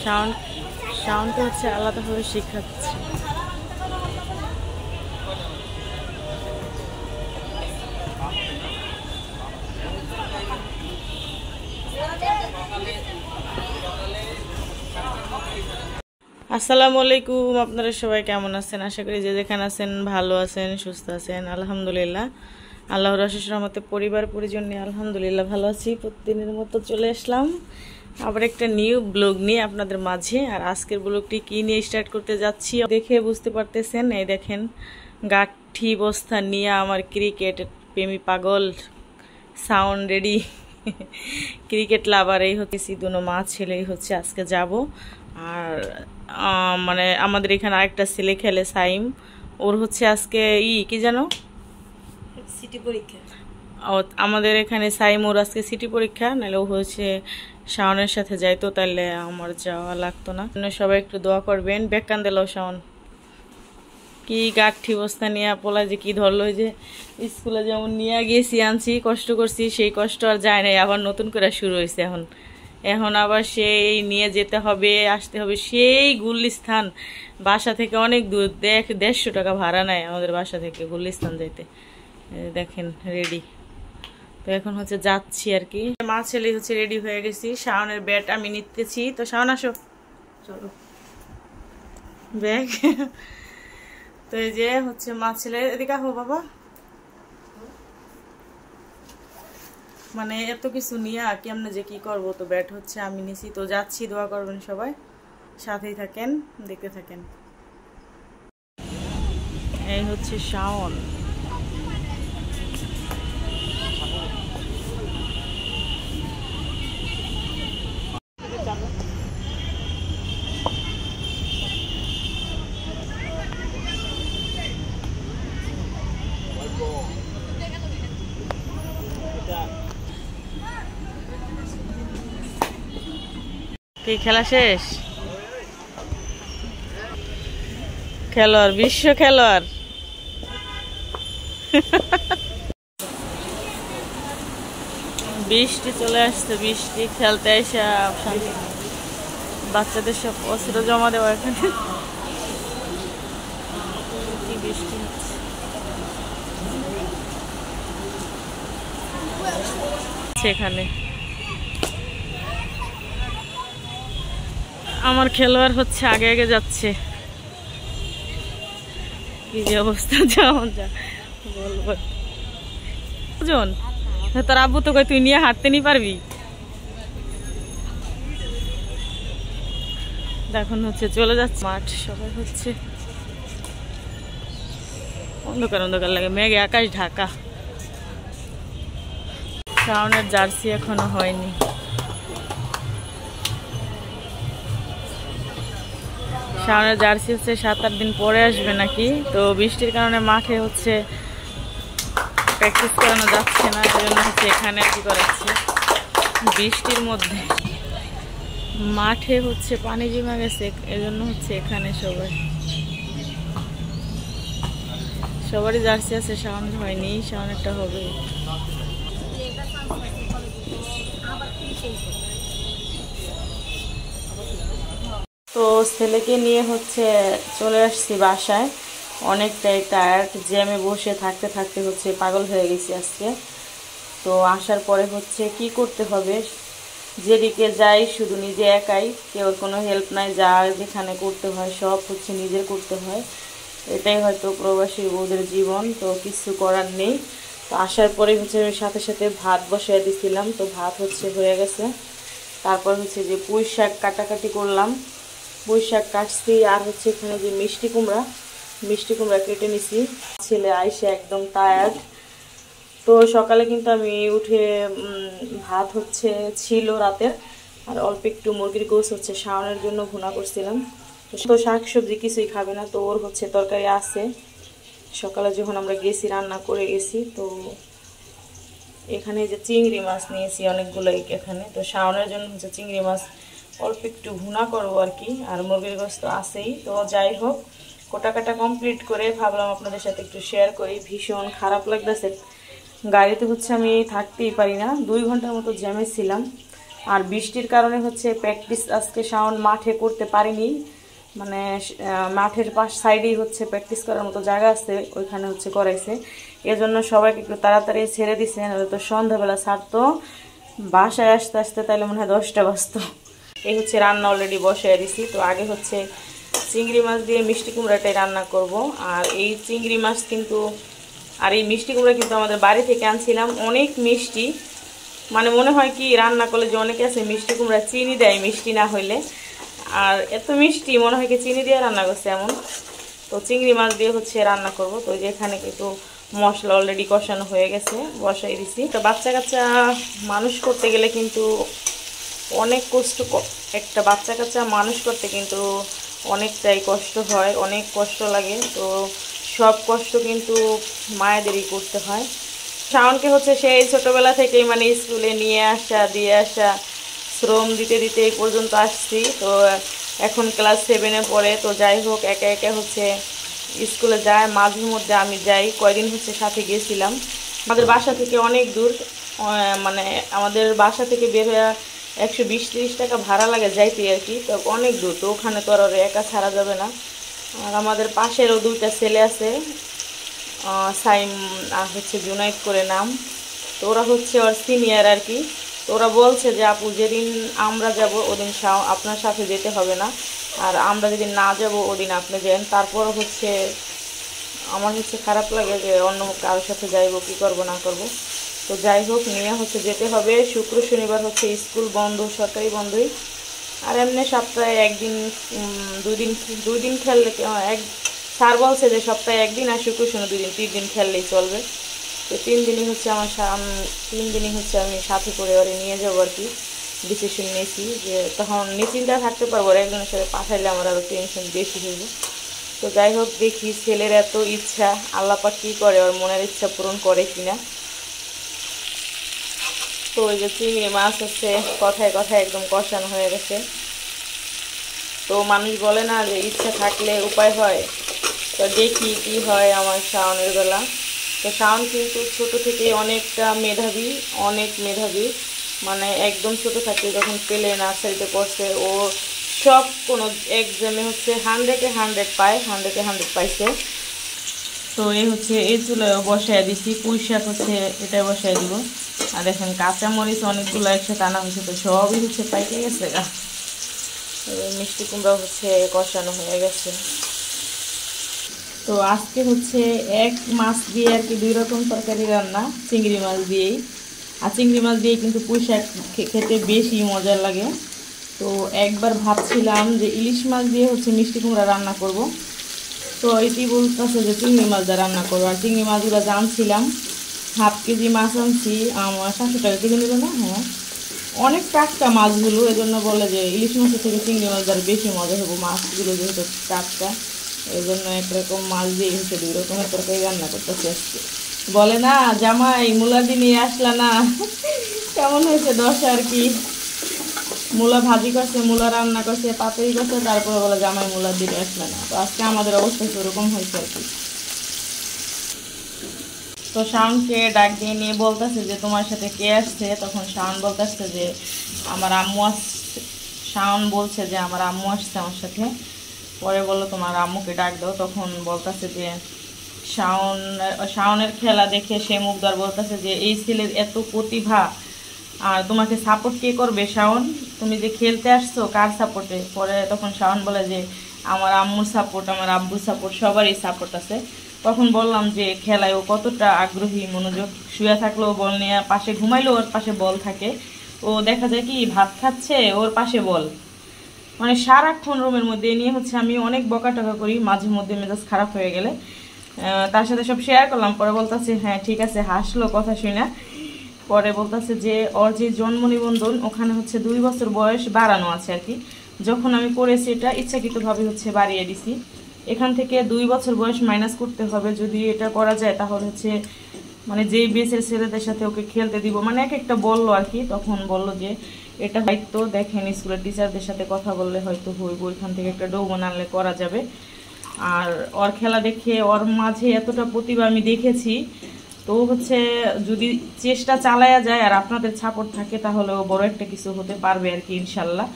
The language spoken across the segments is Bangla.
সাউন্ড সাউন্ডটা হচ্ছে আলাদাভাবে শেখাচ্ছে। আসসালামু আলাইকুম, আপনারা সবাই কেমন আছেন? আশা করি যে যেখানে আছেন ভালো আছেন, সুস্থ আছেন। আলহামদুলিল্লাহ, আল্লাহর অশেষ রহমতে পরিবার পরিজন নিয়ে আলহামদুলিল্লাহ ভালো আছি। প্রতিদিনের মতো চলে আসলাম আবার একটা নিউ ব্লগ নিয়ে আপনাদের মাঝে। আর আজকের ব্লগটি কি নিয়ে স্টার্ট করতে যাচ্ছি দেখে বুঝতে পারতেছেন। এই দেখেন, গাঠি বস্তা নিয়ে আমার ক্রিকেট প্রেমী পাগল সাউন্ড রেডি ক্রিকেট লাভার এই হচ্ছে দুনো মা ছেলেই হচ্ছে আজকে যাব। আর মানে আমাদের এখানে আরেকটা ছেলে খেলে সাইম, ওর হচ্ছে আজকে কি জানো সিটি পরীক্ষা। আমাদের এখানে সাইম ওর আজকে সিটি পরীক্ষা, নাহলে ও হচ্ছে শাওনের সাথে যাইতো, তাহলে আমার যাওয়া লাগতো না। সবাই একটু দোয়া করবেন। বেকান দিল শাওন কি গাঠি বস্তা নিয়ে পোলা যে কি ধরলো, যে স্কুলে যেমন নিয়ে গিয়েছি আনছি কষ্ট করছি, সেই কষ্ট আর যায় নাই, আবার নতুন করে শুরু হয়েছে। এখন আবার সেই নিয়ে যেতে হবে, আসতে হবে সেই গুলিস্তান, বাসা থেকে অনেক দূর, 150 টাকা ভাড়া নেয় আমাদের বাসা থেকে গুলিস্তান যাইতে। দেখেন রেডি, তো এখন হচ্ছে যাচ্ছি আর কি। মা ছেলে হচ্ছে রেডি হয়ে গেছি, শাওনের ব্যাট আমি নিতেছি। তো শাওন আসো, চলো ব্যাগ। তো এই যে হচ্ছে মা ছেলে, এদিকে আহো বাবা। মানে এত কিছু নিয়ে কেমনে যে কি করবো, তো ব্যাট হচ্ছে আমি নিছি, তো যাচ্ছি। দোয়া করবেন সবাই, সাথেই থাকেন, দেখতে থাকেন। এই হচ্ছে শাওন, কি খেলা শেষ? খেলোয়াড়, বিশ্ব খেলোয়াড়। বৃষ্টি চলে আসছে, বৃষ্টি খেলতে এসে বাচ্চাদের সব অস্ত্র জমা দেওয়া এখানে। কি বৃষ্টি হচ্ছে সেখানে। আমার খেলোয়াড় হচ্ছে আগে আগে যাচ্ছে, কি যে অবস্থা, যেমন যা বলবো। তোর আব্বু তো কই তুই নিয়ে হাঁটতে নি পারবি। এখন হচ্ছে চলে যাচ্ছে মাঠ, সবাই হচ্ছে অন্ধকার অন্ধকার লাগে, মেঘে আকাশ ঢাকা। শাওনের জার্সি এখনো হয়নি। শাওনের জার্সি হচ্ছে 7-8 দিন পরে আসবে নাকি। তো বৃষ্টির কারণে মাঠে হচ্ছে প্র্যাকটিস করানো যাচ্ছে না, এই জন্য হচ্ছে এখানে আর কি করাচ্ছে। বৃষ্টির মধ্যে মাঠে হচ্ছে পানি জমা গেছে, এজন্য হচ্ছে এখানে সবারই জার্সি আছে, শাওনের হয়নি, শাওনেরটা হবে। তো ছেলেকে নিয়ে হচ্ছে চলে আসছি বাসায়, অনেকটাই টায়ার্ড, জ্যামে বসে থাকতে থাকতে হচ্ছে পাগল হয়ে গেছি আজকে। তো আসার পরে হচ্ছে কি করতে হবে, যেদিকে যাই শুধু নিজে একাই, কেউ কোনো হেল্প নাই, যা যেখানে করতে হয় সব হচ্ছে নিজের করতে হয়। এটাই হয়তো প্রবাসী বউদের জীবন, তো কিছু করার নেই। তো আসার পরে হচ্ছে সাথে সাথে ভাত বসিয়ে দিয়েছিলাম, তো ভাত হচ্ছে হয়ে গেছে। তারপর হচ্ছে যে পুঁই শাক কাটাকাটি করলাম, পুঁই শাক কাটছি। আর হচ্ছে এখানে যে মিষ্টি কুমড়া কেটে নিছি। ছেলে আইসে একদম টায়ার্ড। তো সকালে কিন্তু আমি উঠে ভাত হচ্ছে ছিল রাতের, আর অল্প একটু মুরগির গোশ হচ্ছে শাওনের জন্য ভুনা করছিলাম। তো শাক সবজি কিছুই খাবে না, তো ওর হচ্ছে তরকারি আছে, সকালে যখন আমরা গেছি রান্না করে গেছি। তো এখানে যে চিংড়ি মাছ নিয়েছি অনেকগুলোই এখানে, তো শাওনের জন্য হচ্ছে চিংড়ি মাছ অল্প একটু ভুনা করবো আর কি, আর মুরগির গোশ তো আছেই। তো যাই হোক, কোটাকাটা কমপ্লিট করে ভাবলাম আপনাদের সাথে একটু শেয়ার করি। ভীষণ খারাপ লাগতেছে, গাড়িতে হচ্ছে আমি থাকতেই পারি না, 2 ঘন্টার মতো জ্যামে ছিলাম। আর বৃষ্টির কারণে হচ্ছে প্র্যাকটিস আজকে শাওন মাঠে করতে পারিনি, মানে মাঠের পাশ সাইডেই হচ্ছে প্র্যাকটিস করার মতো জায়গা আছে, ওইখানে হচ্ছে করাইছে। এজন্য সবাইকে একটু তাড়াতাড়ি ছেড়ে দিছে, নাহলে তো সন্ধ্যাবেলা ছাড়তো, বাসায় আসতে আসতে তাহলে মনে হয় 10টা বাজতো। এই হচ্ছে রান্না অলরেডি বসায় দিছি। তো আগে হচ্ছে চিংড়ি মাছ দিয়ে মিষ্টি কুমড়াটাই রান্না করব। আর এই চিংড়ি মাছ কিন্তু আর এই মিষ্টি কুমড়া কিন্তু আমাদের বাড়ি থেকে আনছিলাম, অনেক মিষ্টি, মানে মনে হয় কি রান্না করলে যে অনেকে আছে মিষ্টি কুমড়া চিনি দেয় মিষ্টি না হইলে, আর এত মিষ্টি মনে হয় কি চিনি দিয়ে রান্না করছে এমন। তো চিংড়ি মাছ দিয়ে হচ্ছে রান্না করব। তো যে এখানে কিন্তু মশলা অলরেডি কষানো হয়ে গেছে, বসাই দিছি। তো বাচ্চা কাচ্চা মানুষ করতে গেলে কিন্তু অনেক কষ্ট, একটা বাচ্চা কাচ্চা মানুষ করতে কিন্তু অনেকটাই কষ্ট হয়, অনেক কষ্ট লাগে। তো সব কষ্ট কিন্তু মায়েদেরই করতে হয়। শাওনকে হচ্ছে সেই ছোটোবেলা থেকেই মানে স্কুলে নিয়ে আসা দিয়ে আসা, শ্রম দিতে দিতে এই পর্যন্ত আসছি। তো এখন ক্লাস 7-এ পড়ে। তো যাই হোক, একে একে হচ্ছে স্কুলে যায়, মাঝে মধ্যে আমি যাই, কয়দিন হচ্ছে সাথে গিয়েছিলাম। আমাদের বাসা থেকে অনেক দূর, মানে আমাদের বাসা থেকে বের হয়ে 120-30 টাকা ভাড়া লাগে যাইতে আর কি। তো অনেক দূর, তো ওখানে তো আর একা ছাড়া যাবে না। আর আমাদের পাশেরও 2টা ছেলে আছে, সাইম আর হচ্ছে জুনাইদ করে নাম। তো ওরা হচ্ছে ওর সিনিয়র আর কি। তো ওরা বলছে যে আপু যেদিন আমরা যাব ওদিন আপনার সাথে যেতে হবে না, আর আমরা যেদিন না যাব ওদিন আপনি যান। তারপরও হচ্ছে আমার হচ্ছে খারাপ লাগে যে অন্য কারোর সাথে যাইব, কি করব না করব। তো যাই হোক, নিয়ে হচ্ছে যেতে হবে। শুক্র শনিবার হচ্ছে স্কুল বন্ধ, সরকারি বন্ধই। আর এমনি সপ্তাহে একদিন, দুই দিন খেললে স্যার বলছে যে সপ্তাহে একদিন আর শুক্র শনি 2 দিন, 3 দিন খেললেই চলবে। তো 3 দিনই হচ্ছে 3 দিনই হচ্ছে আমি সাথে করে ওরে নিয়ে যাবো আর কি। ডিসিশন নিয়েছি যে তখন নিশ্চিন্তা থাকতে পারবো, আর একজনের সাথে পাঠাইলে আমার আরও টেনশন বেশি হইব। তো যাই হোক, দেখি ছেলের এত ইচ্ছা, আল্লাহ পাক কী করে, ওর মনের ইচ্ছা পূরণ করে কিনা। তো ওই যে চিংড়ি মাছ হচ্ছে কথায় কথায় একদম কষানো হয়ে গেছে। তো মানুষ বলে না যে ইচ্ছা থাকলে উপায় হয়। তো দেখি কি হয় আমার শাওনের বেলা। তো শাওন কিন্তু ছোট থেকে অনেকটা মেধাবী, অনেক মেধাবী, মানে একদম ছোট থাকতে যখন পেলে নার্সারিতে পড়ছে, ও সব কোনো এক্সামে হচ্ছে 100-এ 100 পায়, 100-এ 100 পাইছে। তো এই হচ্ছে এই চুলায় বসাই দিছি, পুঁই শাক হচ্ছে এটা বসাই দিব। আর দেখেন কাঁচামরিচ অনেকগুলো একসাথে আনা হয়েছে, তো সবই হচ্ছে পাইকে গেছে গা। মিষ্টি কুমড়া হচ্ছে কষানো হয়ে গেছে। তো আজকে হচ্ছে এক মাছ দিয়ে আর কি 2 রকম তরকারি রান্না, চিংড়ি মাছ দিয়েই। আর চিংড়ি মাছ দিয়ে কিন্তু পুঁই শাক খেতে বেশি মজা লাগে। তো একবার ভাবছিলাম যে ইলিশ মাছ দিয়ে হচ্ছে মিষ্টি কুমড়া রান্না করব। তো এটি বলতেছে যে চিংড়ি মাছ দিয়ে রান্না করবো। আর চিংড়ি মাছগুলো জানছিলাম, হাফ কেজি মাছ আনছি, আমার 700 টাকা কেজি নিল না। হ্যাঁ, অনেক টাটকা মাছগুলো, এজন্য বলে যে ইলিশ মাছের থেকে চিংড়ি মাছ দ্বারা বেশি মজা হবে, মাছগুলো যেহেতু টাটকা। এই জন্য একরকম মাছ দিয়ে হচ্ছে 2 রকমের তরকারি রান্না করতেছি আজকে। বলে না জামাই মূলা দিয়ে নিয়ে আসলা না, কেমন হয়েছে দশা আর কি। মূলা ভাজি করছে, মূলা রান্না করছে, পাতুরি করছে, তারপরে বলে জামাই মূলা দিয়ে আসলে না। তো আজকে আমাদের অবস্থা সেরকম হয়েছে আর কি। তো শাওনকে ডাক দিয়ে নিয়ে বলতেছে যে তোমার সাথে কে আসছে। তখন শাওন বলতেছে যে আমার আম্মু আসছে। শাওন বলছে যে আমার আম্মু আসছে আমার সাথে। পরে বললো তোমার আম্মুকে ডাক দাও। তখন বলতেছে যে শাওনের খেলা দেখে সে মুগ্ধ, বলতেছে যে এই ছেলের এত প্রতিভা, আর তোমাকে সাপোর্ট কে করবে শাওন, তুমি যে খেলতে আসছো কার সাপোর্টে। পরে তখন শাওন বলে যে আমার আম্মুর সাপোর্ট, আমার আব্বুর সাপোর্ট, সবারই সাপোর্ট আছে। তখন বললাম যে খেলায় ও কতটা আগ্রহী, মনোযোগ, শুয়ে থাকলেও বল নিয়ে, পাশে ঘুমাইলেও ওর পাশে বল থাকে। ও দেখা যায় কি ভাত খাচ্ছে ওর পাশে বল, মানে সারাক্ষণ রুমের মধ্যে নিয়ে হচ্ছে আমি অনেক বকাটকা করি মাঝে মধ্যে মেজাজ খারাপ হয়ে গেলে। তার সাথে সব শেয়ার করলাম। পরে বলতেছে হ্যাঁ ঠিক আছে, হাসলো কথা শুনে। পরে বলতেছে যে ওর যে জন্ম নিবন্ধন ওখানে হচ্ছে 2 বছর বয়স বাড়ানো আছে আর কি। যখন আমি করেছি এটা ইচ্ছাকৃতভাবে হচ্ছে বাড়িয়ে দিছি, এখান থেকে 2 বছর বয়স মাইনাস করতে হবে। যদি এটা করা যায় তাহলে হচ্ছে মানে যেই বেসের ছেলেদের সাথে ওকে খেলতে দিব, মানে এক একটা বললো আর কি। তখন বললো যে এটা হয়তো দেখেন স্কুলের টিচারদের সাথে কথা বললে হয়তো হইব, ওইখান থেকে একটা ডৌবন আনলে করা যাবে। আর ওর খেলা দেখে ওর মাঝে এতটা প্রতিভা আমি দেখেছি। তো হচ্ছে যদি চেষ্টা চালায়া যায় আর আপনাদের সাপোর্ট থাকে তাহলে ও বড় একটা কিছু হতে পারবে আর কি ইনশাল্লাহ।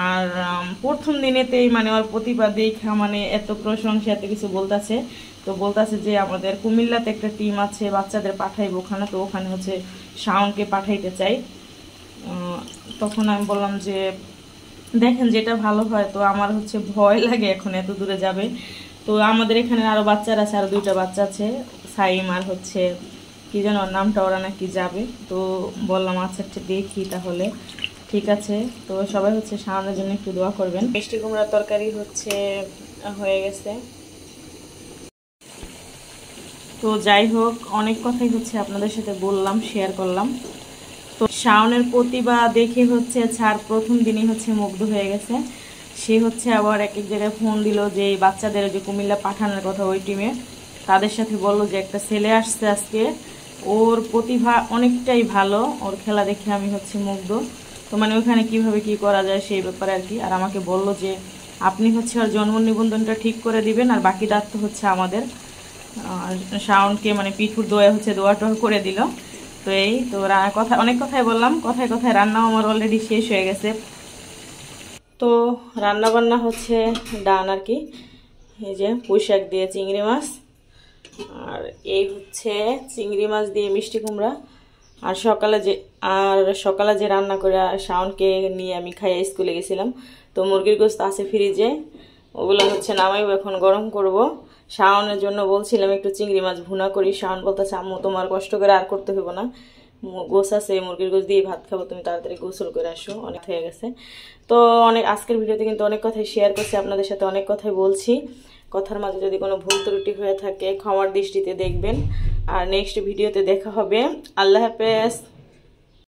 আর প্রথম দিনেতেই মানে ওর প্রতিভা দেখা মানে এত প্রশংসা এত কিছু বলতেছে, তো বলতেছে যে আমাদের কুমিল্লাতে একটা টিম আছে বাচ্চাদের পাঠাইবো ওখানে, তো ওখানে হচ্ছে শাওনকে পাঠাইতে চাই। তখন আমি বললাম যে দেখেন যেটা ভালো হয়, তো আমার হচ্ছে ভয় লাগে এখন এত দূরে যাবে। তো আমাদের এখানে আরও বাচ্চারা আছে, আরও 2টা বাচ্চা আছে, সাইম আর হচ্ছে কি যেন ওর নামটা, ওরা নাকি যাবে। তো বললাম আচ্ছা একটা দেখি তাহলে, ঠিক আছে। তো সবাই হচ্ছে শাওনের জন্য একটু দোয়া করবেন। মিষ্টি কুমড়ার তরকারি হচ্ছে হয়ে গেছে। তো যাই হোক, অনেক কথাই হচ্ছে আপনাদের সাথে বললাম, শেয়ার করলাম। তো শাওনের প্রতিভা দেখে হচ্ছে স্যার প্রথম দিনই হচ্ছে মুগ্ধ হয়ে গেছে। সে হচ্ছে আবার এক এক জায়গায় ফোন দিল যে এই বাচ্চাদের যে কুমিল্লা পাঠানোর কথা ওই টিমে, তাদের সাথে বললো যে একটা ছেলে আসছে আজকে, ওর প্রতিভা অনেকটাই ভালো, ওর খেলা দেখে আমি হচ্ছে মুগ্ধ। তো মানে ওখানে কিভাবে কি করা যায় সেই ব্যাপারে আর কি। আর আমাকে বললো যে আপনি হচ্ছে ওর জন্ম নিবন্ধনটা ঠিক করে দিবেন আর বাকি দায়িত্ব হচ্ছে আমাদের। শাওনকে মানে পিঠুর দোয়া হচ্ছে দোয়া টোয়া করে দিল। তো এই তো কথা অনেক কথাই বললাম, কথায় কথায় রান্নাও আমার অলরেডি শেষ হয়ে গেছে। তো রান্না বান্না হচ্ছে ডান আর কি। এই যে পুঁই শাক দিয়ে চিংড়ি মাছ, আর এই হচ্ছে চিংড়ি মাছ দিয়ে মিষ্টি কুমড়া। আর সকালে যে রান্না করে শাওনকে নিয়ে আমি খাইয়ে স্কুলে গেছিলাম, তো মুরগির গোশত আছে ফ্রিজে, ওগুলো হচ্ছে নামাইব এখন গরম করব। শাওনের জন্য বলছিলাম একটু চিংড়ি মাছ ভুনা করি, শাওন বলতেছে আম্মু তোমার কষ্ট করে আর করতে হইব না, গোছ আছে মুরগির গোশ দিয়ে ভাত খাবো, তুমি তাড়াতাড়ি গোসল করে আসো, অনেক হয়ে গেছে। তো আজকের ভিডিওতে কিন্তু অনেক কথাই শেয়ার করছি আপনাদের সাথে, অনেক কথাই বলছি। কথার মাঝে যদি কোনো ভুল ত্রুটি হয়ে থাকে ক্ষমার দৃষ্টিতে দেখবেন। আর নেক্সট ভিডিওতে দেখা হবে। আল্লাহ হাফেজ।